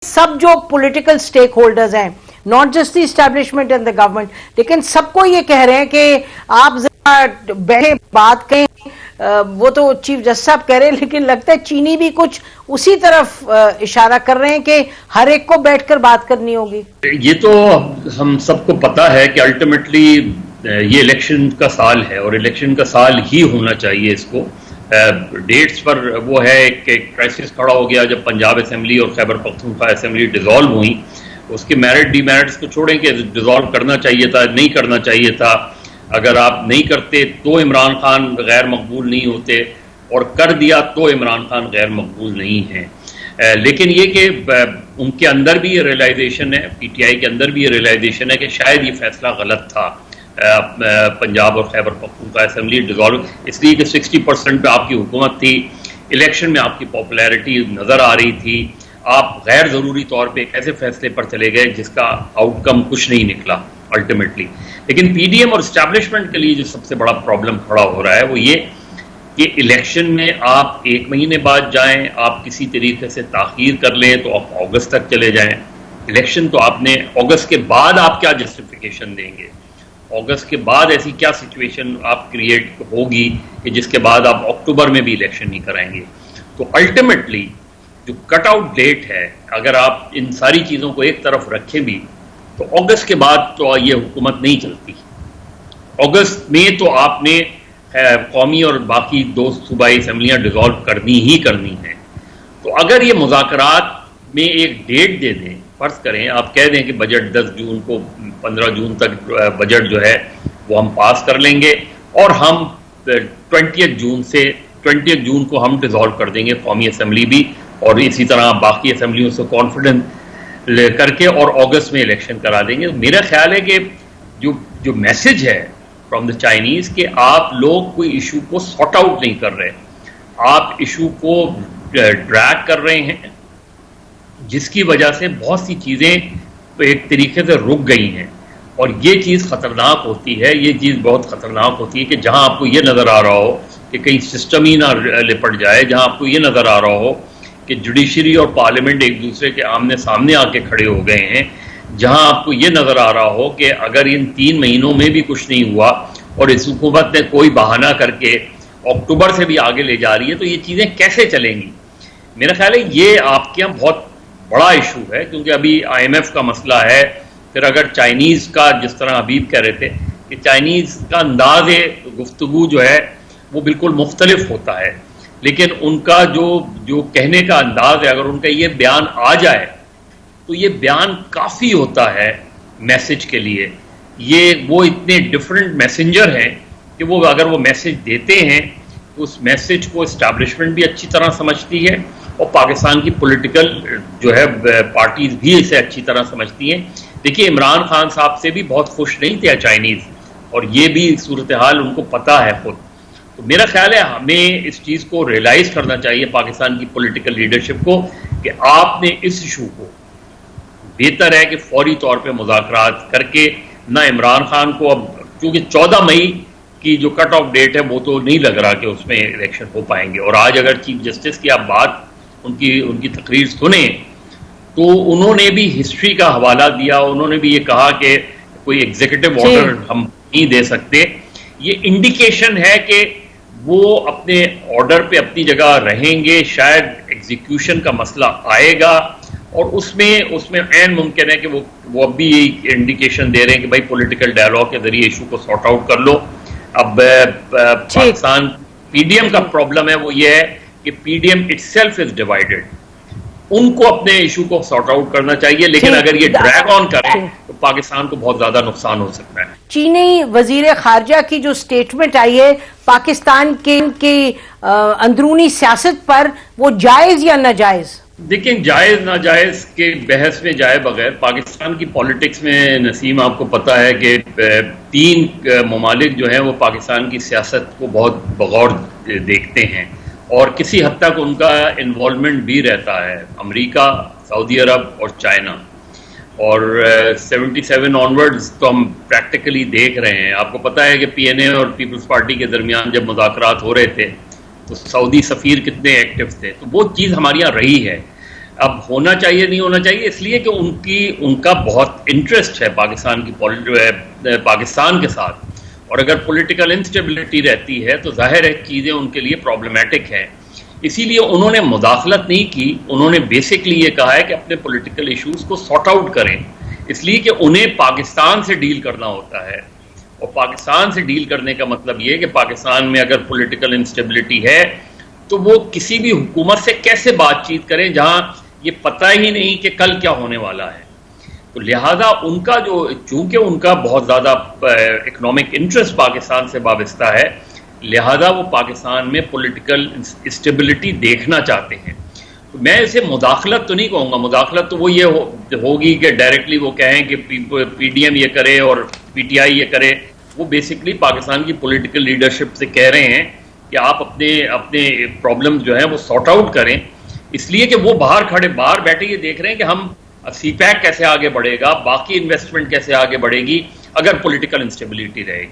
सब जो political stake holders हैं, not just the establishment and the government, लेकिन सबको ये कह रहे हैं कि आप जरा बैठे बात करें। वो तो चीफ जस्टिस साहब कह रहे हैं, लेकिन लगता है चीनी भी कुछ उसी तरफ इशारा कर रहे हैं कि हर एक को बैठकर बात करनी होगी। ये तो हम सबको पता है कि अल्टीमेटली ये इलेक्शन का साल है और इलेक्शन का साल ही होना चाहिए। इसको डेट्स पर वो है कि क्राइसिस खड़ा हो गया जब पंजाब असेंबली और खैबर पख्तूनख्वा असेंबली डिसॉल्व हुई। उसके मेरिट डीमेरिट्स को छोड़ें कि डिसॉल्व करना चाहिए था, नहीं करना चाहिए था। अगर आप नहीं करते तो इमरान खान गैर मकबूल नहीं होते, और कर दिया तो इमरान खान गैर मकबूल नहीं है। लेकिन ये कि उनके अंदर भी ये रियलाइजेशन है, पीटीआई के अंदर भी ये रियलाइजेशन है कि शायद ये फैसला गलत था पंजाब और खैबर पख्तूनख्वा असेंबली डिसॉल्व, इसलिए कि 60% पे आपकी हुकूमत थी, इलेक्शन में आपकी पॉपुलैरिटी नज़र आ रही थी, आप गैर ज़रूरी तौर पे एक ऐसे फैसले पर चले गए जिसका आउटकम कुछ नहीं निकला अल्टीमेटली। लेकिन पीडीएम और इस्टेब्लिशमेंट के लिए जो सबसे बड़ा प्रॉब्लम खड़ा हो रहा है वो ये कि इलेक्शन में आप 1 महीने बाद जाएं, आप किसी तरीके से ताख़ीर कर लें तो आप अगस्त तक चले जाएं। इलेक्शन तो आपने अगस्त के बाद आप क्या जस्टिफिकेशन देंगे, अगस्त के बाद ऐसी क्या सिचुएशन आप क्रिएट होगी कि जिसके बाद आप अक्टूबर में भी इलेक्शन नहीं कराएंगे। तो अल्टीमेटली जो कट आउट डेट है, अगर आप इन सारी चीज़ों को एक तरफ रखें भी, तो अगस्त के बाद तो ये हुकूमत नहीं चलती। अगस्त में तो आपने कौमी और बाकी 2 सूबाई असम्बलियाँ डिसॉल्व करनी ही करनी है। तो अगर ये मुज़ाकरात में एक डेट दे दें, फर्ज करें आप कह दें कि बजट 10 जून को 15 जून तक बजट जो है वो हम पास कर लेंगे और हम 20 जून को हम डिसॉल्व कर देंगे कौमी असम्बली भी, और इसी तरह बाकी असम्बलियों से कॉन्फिडेंस करके और अगस्त में इलेक्शन करा देंगे। मेरा ख्याल है कि जो मैसेज है फ्रॉम द चाइनीज़ कि आप लोग कोई इशू को सॉर्ट आउट नहीं कर रहे, आप इशू को ड्रैग कर रहे हैं, जिसकी वजह से बहुत सी चीज़ें एक तरीके से रुक गई हैं। और ये चीज़ ख़तरनाक होती है, ये चीज़ बहुत ख़तरनाक होती है कि जहां आपको ये नज़र आ रहा हो कि कहीं सिस्टम ही ना लिपट जाए, जहां आपको ये नज़र आ रहा हो कि जुडिशरी और पार्लियामेंट एक दूसरे के आमने सामने आके खड़े हो गए हैं, जहां आपको ये नज़र आ रहा हो कि अगर इन 3 महीनों में भी कुछ नहीं हुआ और इस हुकूमत ने कोई बहाना करके अक्टूबर से भी आगे ले जा रही है, तो ये चीज़ें कैसे चलेंगी। मेरा ख्याल है ये आपके यहाँ बहुत बड़ा इशू है, क्योंकि अभी IMF का मसला है। फिर अगर चाइनीज़ का, जिस तरह हबीब कह रहे थे कि चाइनीज़ का अंदाज़ गुफ्तगू जो है वो बिल्कुल मुख्तलिफ होता है, लेकिन उनका जो कहने का अंदाज़ है, अगर उनका ये बयान आ जाए तो ये बयान काफ़ी होता है मैसेज के लिए। वो इतने डिफरेंट मैसेंजर हैं कि वो अगर वो मैसेज देते हैं तो उस मैसेज को इस्टेब्लिशमेंट भी अच्छी तरह समझती है और पाकिस्तान की पॉलिटिकल जो है पार्टीज भी इसे अच्छी तरह समझती हैं। देखिए, इमरान खान साहब से भी बहुत खुश नहीं थे चाइनीज़, और ये भी सूरत हाल उनको पता है खुद। तो मेरा ख्याल है हमें इस चीज़ को रियलाइज़ करना चाहिए पाकिस्तान की पॉलिटिकल लीडरशिप को कि आपने इस इशू को, बेहतर है कि फौरी तौर पे मुज़ाकरात करके, ना इमरान खान को अब, क्योंकि 14 मई की जो कट ऑफ डेट है वो तो नहीं लग रहा कि उसमें इलेक्शन हो पाएंगे। और आज अगर चीफ जस्टिस की आप बात उनकी तकरीर सुने तो उन्होंने भी हिस्ट्री का हवाला दिया, उन्होंने भी ये कहा कि कोई एग्जीक्यूटिव ऑर्डर हम नहीं दे सकते। ये इंडिकेशन है कि वो अपने ऑर्डर पे अपनी जगह रहेंगे, शायद एग्जीक्यूशन का मसला आएगा और उसमें एन मुमकिन है कि वो अब भी यही इंडिकेशन दे रहे हैं कि भाई पॉलिटिकल डायलॉग के जरिए इशू को सॉर्ट आउट कर लो। अब पाकिस्तान पीडीएम का प्रॉब्लम है वो ये है कि पीडीएम इटसेल्फ इज डिवाइडेड, उनको अपने इशू को सॉर्ट आउट करना चाहिए, लेकिन अगर ये ड्रैग ऑन करें तो पाकिस्तान को बहुत ज्यादा नुकसान हो सकता है। चीनी वजीर खारजा की जो स्टेटमेंट आई है पाकिस्तान के अंदरूनी सियासत पर, वो जायज या नाजायज? देखिए, जायज नाजायज के बहस में जाए बगैर पाकिस्तान की पॉलिटिक्स में, नसीम आपको पता है कि 3 ममालिक जो हैं वो पाकिस्तान की सियासत को बहुत बगौर देखते हैं और किसी हद तक उनका इन्वॉल्वमेंट भी रहता है, अमेरिका, सऊदी अरब और चाइना। और 77 ऑनवर्ड्स तो हम प्रैक्टिकली देख रहे हैं। आपको पता है कि PNA और पीपल्स पार्टी के दरमियान जब मुज़ाकरात हो रहे थे तो सऊदी सफ़ीर कितने एक्टिव थे, तो वो चीज़ हमारे यहाँ रही है। अब होना चाहिए नहीं होना चाहिए इसलिए कि उनका बहुत इंटरेस्ट है पाकिस्तान के साथ, और अगर पॉलिटिकल इंस्टेबिलिटी रहती है तो जाहिर है चीज़ें उनके लिए प्रॉब्लमेटिक हैं। इसीलिए उन्होंने मुदाखलत नहीं की, उन्होंने बेसिकली ये कहा है कि अपने पॉलिटिकल इश्यूज को सॉर्ट आउट करें, इसलिए कि उन्हें पाकिस्तान से डील करना होता है। और पाकिस्तान से डील करने का मतलब ये है कि पाकिस्तान में अगर पॉलिटिकल इंस्टेबिलिटी है तो वो किसी भी हुकूमत से कैसे बातचीत करें जहां ये पता ही नहीं कि कल क्या होने वाला है। तो लिहाजा उनका चूंकि उनका बहुत ज़्यादा इकोनॉमिक इंटरेस्ट पाकिस्तान से वाबस्ता है, लिहाजा वो पाकिस्तान में पॉलिटिकल स्टेबिलिटी देखना चाहते हैं। तो मैं इसे मुदाखलत तो नहीं कहूँगा, मुदाखलत तो वो ये होगी कि डायरेक्टली वो कहें कि पीडीएम ये करे और पीटीआई ये करे। वो बेसिकली पाकिस्तान की पॉलिटिकल लीडरशिप से कह रहे हैं कि आप अपने प्रॉब्लम जो है वो सॉर्ट आउट करें, इसलिए कि वो बाहर बैठे ये देख रहे हैं कि हम सीपैक कैसे आगे बढ़ेगा, बाकी इन्वेस्टमेंट कैसे आगे बढ़ेगी अगर पॉलिटिकल इंस्टेबिलिटी रहेगी।